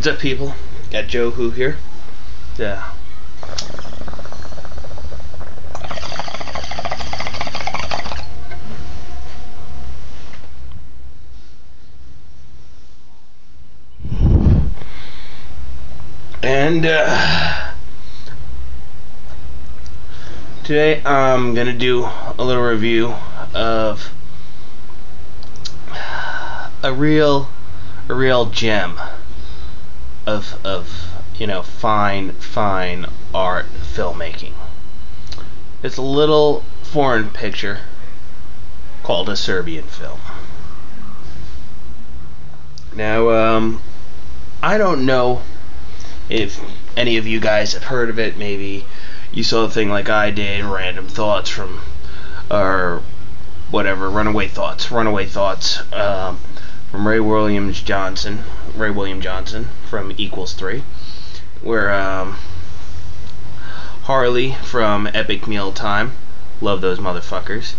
What's up, people? Got Joe Who here. Yeah. And today I'm gonna do a little review of a real gem of you know, fine art filmmaking. It's a little foreign picture called A Serbian Film. Now, I don't know if any of you guys have heard of it. Maybe you saw the thing like I did, Random Thoughts from, or whatever, Runaway Thoughts from Ray William Johnson from Equals 3, where Harley from Epic Mealtime, love those motherfuckers,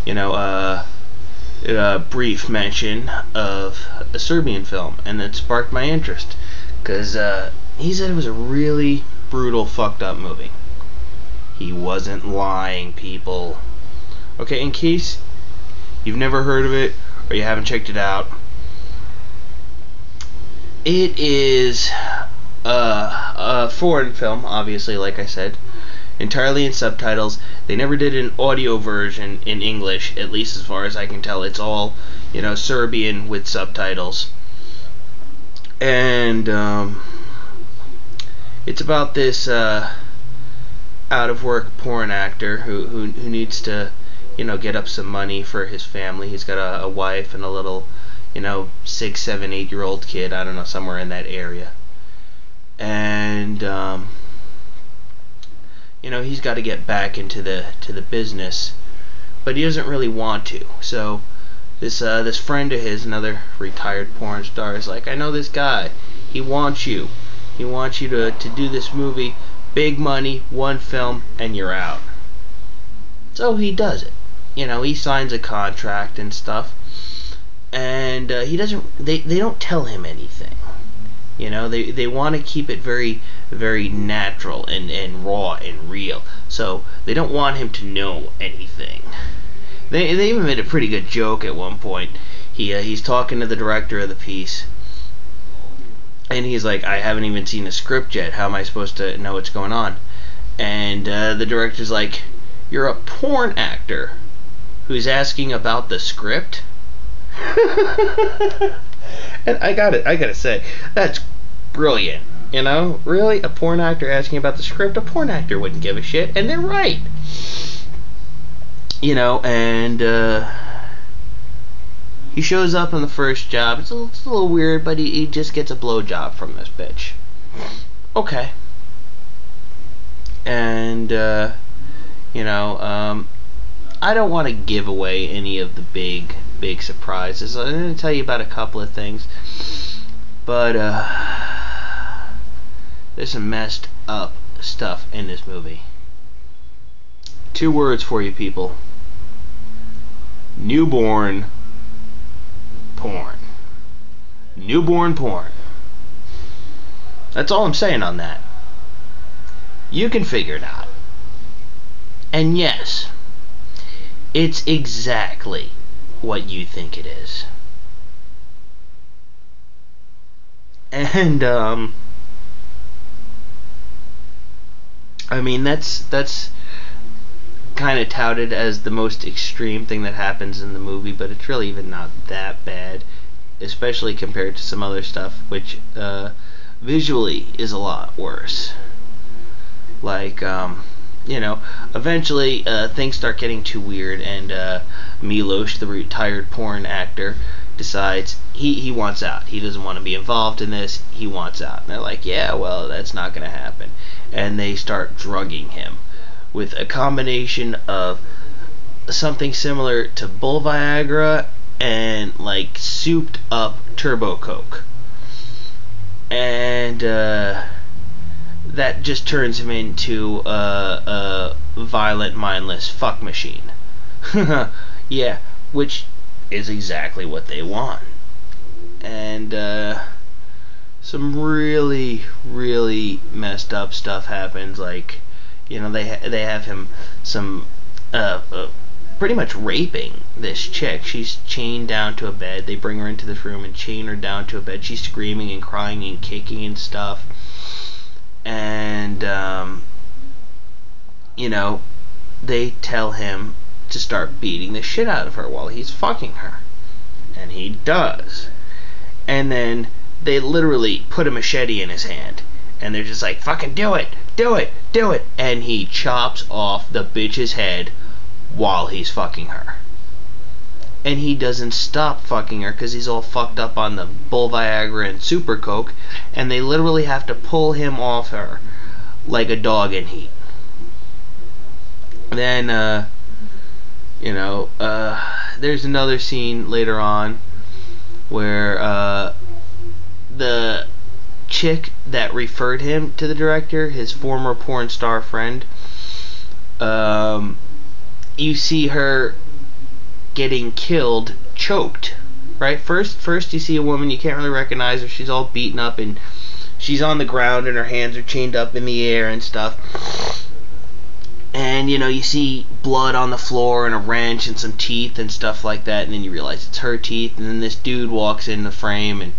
you know, a brief mention of A Serbian Film, and it sparked my interest, because he said it was a really brutal, fucked up movie. He wasn't lying, people. Okay, in case you've never heard of it, or you haven't checked it out, it is a foreign film, obviously, like I said, entirely in subtitles. They never did an audio version in English, at least as far as I can tell. It's all, you know, Serbian with subtitles. And it's about this out of work porn actor who needs to, you know, get up some money for his family. He's got a wife and a little, you know, 6, 7, 8-year-old kid, I don't know, somewhere in that area. And you know, he's got to get back into the business, but he doesn't really want to. So this friend of his, another retired porn star, is like, I know this guy. He wants you. He wants you to do this movie, big money, one film, and you're out. So he does it. You know, he signs a contract and stuff, and he doesn't. They don't tell him anything. You know, they want to keep it very natural and raw and real. So they don't want him to know anything. They even made a pretty good joke at one point. He's talking to the director of the piece, and he's like, I haven't even seen a script yet. How am I supposed to know what's going on? And the director's like, you're a porn actor who's asking about the script? And I gotta say, that's brilliant. You know, really, a porn actor asking about the script? A porn actor wouldn't give a shit, and they're right. You know, and he shows up on the first job. It's a little weird, but he just gets a blowjob from this bitch. Okay. And you know, I don't want to give away any of the big surprises. I'm going to tell you about a couple of things, but there's some messed up stuff in this movie. 2 words for you, people: newborn porn. Newborn porn. That's all I'm saying on that. You can figure it out. And yes, it's exactly what you think it is. And I mean, that's kind of touted as the most extreme thing that happens in the movie, but it's really even not that bad, especially compared to some other stuff, which visually is a lot worse. Like, you know, eventually things start getting too weird, and Milos, the retired porn actor, decides he wants out. He doesn't want to be involved in this. He wants out. And they're like, yeah, well, that's not going to happen. And they start drugging him with a combination of something similar to Bull Viagra and like souped up Turbo Coke. And that just turns him into a violent, mindless fuck machine. Yeah, which is exactly what they want. And some really, really messed up stuff happens. Like, they have him some pretty much raping this chick. She's chained down to a bed. They bring her into this room and chain her down to a bed. She's screaming and crying and kicking and stuff. And they tell him to start beating the shit out of her while he's fucking her, and he does. And then they literally put a machete in his hand, and they're just like, fucking do it, do it, do it. And he chops off the bitch's head while he's fucking her. And he doesn't stop fucking her because he's all fucked up on the bull Viagra and super coke, and they literally have to pull him off her like a dog in heat. Then, there's another scene later on where the chick that referred him to the director, his former porn star friend, you see her getting killed, choked, right? First you see a woman, you can't really recognize her, she's all beaten up and she's on the ground and her hands are chained up in the air and stuff. And, you see blood on the floor and a wrench and some teeth and stuff like that, and then you realize it's her teeth, and then this dude walks in the frame, and,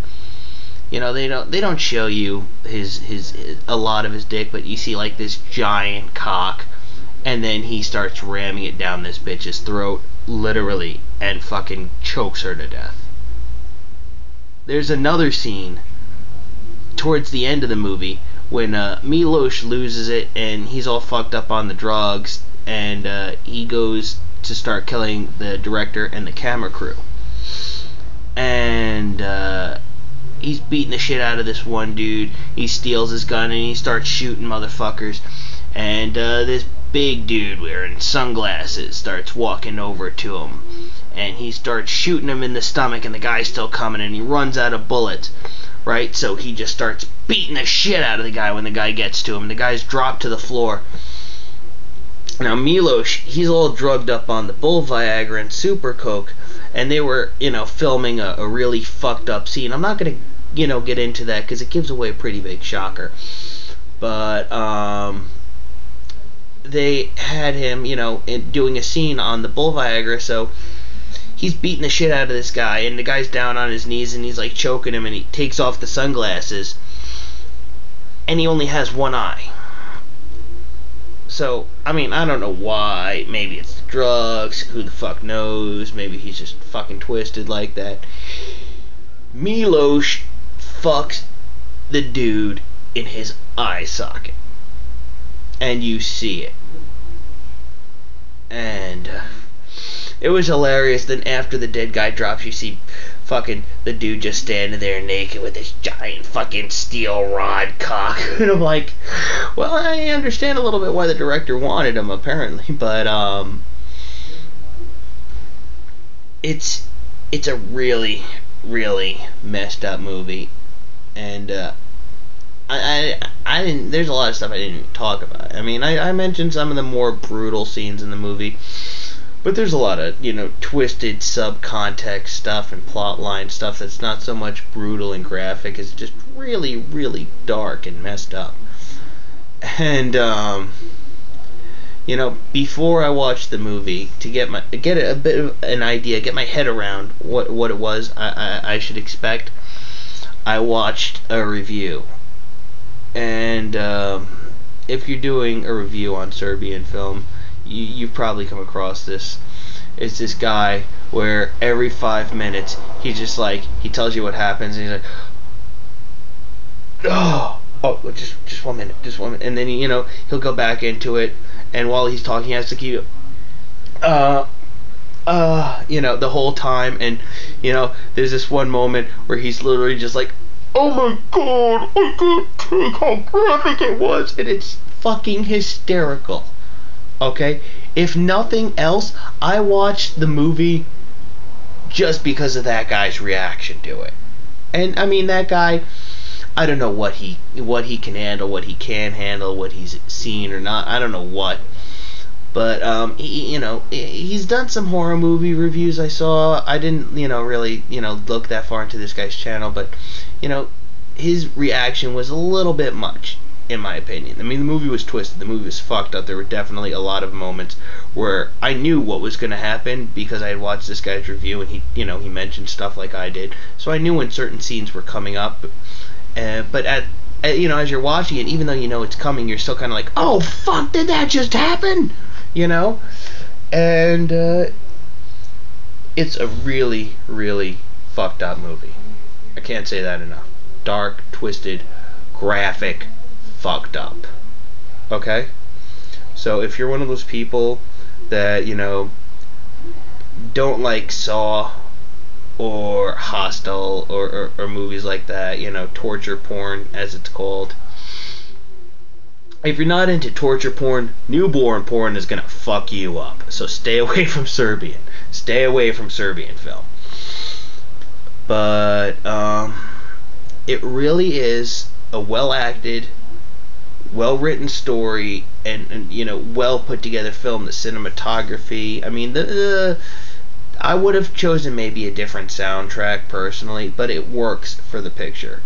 they don't show you his a lot of his dick, but you see, like, this giant cock, and then he starts ramming it down this bitch's throat, literally, and fucking chokes her to death. There's another scene towards the end of the movie when Milos loses it and he's all fucked up on the drugs, and he goes to start killing the director and the camera crew. And he's beating the shit out of this one dude. He steals his gun and he starts shooting motherfuckers. And this big dude wearing sunglasses starts walking over to him. And he starts shooting him in the stomach, and the guy's still coming, and he runs out of bullets. Right, so he just starts beating the shit out of the guy when the guy gets to him. The guy's dropped to the floor. Now Milos, he's all drugged up on the bull Viagra and super coke, and they were, filming a really fucked up scene. I'm not gonna, get into that because it gives away a pretty big shocker. But they had him, doing a scene on the bull Viagra, so he's beating the shit out of this guy, and the guy's down on his knees, and he's like choking him, and he takes off the sunglasses, and he only has one eye. So, I don't know why. Maybe it's the drugs, who the fuck knows, maybe he's just fucking twisted like that. Milos fucks the dude in his eye socket, and you see it. And it was hilarious. Then after the dead guy drops, you see fucking the dude just standing there naked with this giant fucking steel rod cock. And I'm like, well, I understand a little bit why the director wanted him, apparently, but it's a really, really messed up movie. And I didn't, there's a lot of stuff I didn't talk about. I mentioned some of the more brutal scenes in the movie, but there's a lot of, twisted subcontext stuff and plotline stuff that's not so much brutal and graphic. It's just really, really dark and messed up. And, before I watched the movie, to get a bit of an idea, get my head around what it was I should expect, I watched a review. And if you're doing a review on Serbian Film, you've probably come across this. It's this guy where every 5 minutes he just he tells you what happens, and he's like, just 1 minute, and then he'll go back into it, and while he's talking he has to keep the whole time, and there's this one moment where he's literally just like, oh my god, I can't take how graphic it was, and it's fucking hysterical. Okay? If nothing else, I watched the movie just because of that guy's reaction to it. And that guy, I don't know what he can handle, what he can't handle, what he's seen or not. I don't know what. But he's done some horror movie reviews I saw. I didn't really look that far into this guy's channel, but his reaction was a little bit much, in my opinion. I mean, the movie was twisted. The movie was fucked up. There were definitely a lot of moments where I knew what was going to happen because I had watched this guy's review, and he mentioned stuff like I did, so I knew when certain scenes were coming up. But as you're watching it, even though you know it's coming, you're still kind of like, oh fuck, did that just happen? And it's a really, really fucked up movie. I can't say that enough. Dark, twisted, graphic, fucked up. Okay? So if you're one of those people that, don't like Saw or Hostel or movies like that, torture porn as it's called. If you're not into torture porn, newborn porn is gonna fuck you up. So stay away from Serbian. Stay away from Serbian film. But it really is a well-acted, well-written story, and well put together film. The cinematography. I mean, I would have chosen maybe a different soundtrack personally, but it works for the picture,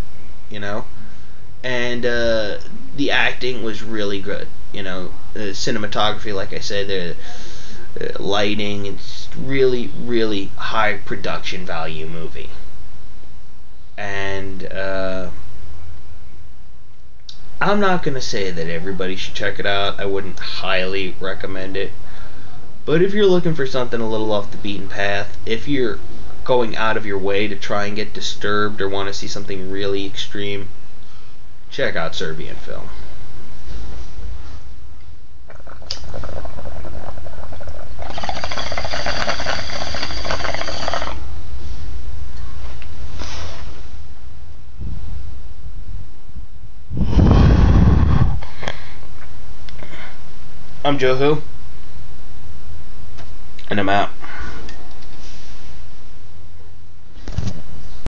And the acting was really good. The cinematography, like I said, the lighting. It's really, really high production value movie. And I'm not going to say that everybody should check it out. I wouldn't highly recommend it. But if you're looking for something a little off the beaten path, if you're going out of your way to try and get disturbed or want to see something really extreme, check out Serbian Film. I'm Joe Who, and I'm out.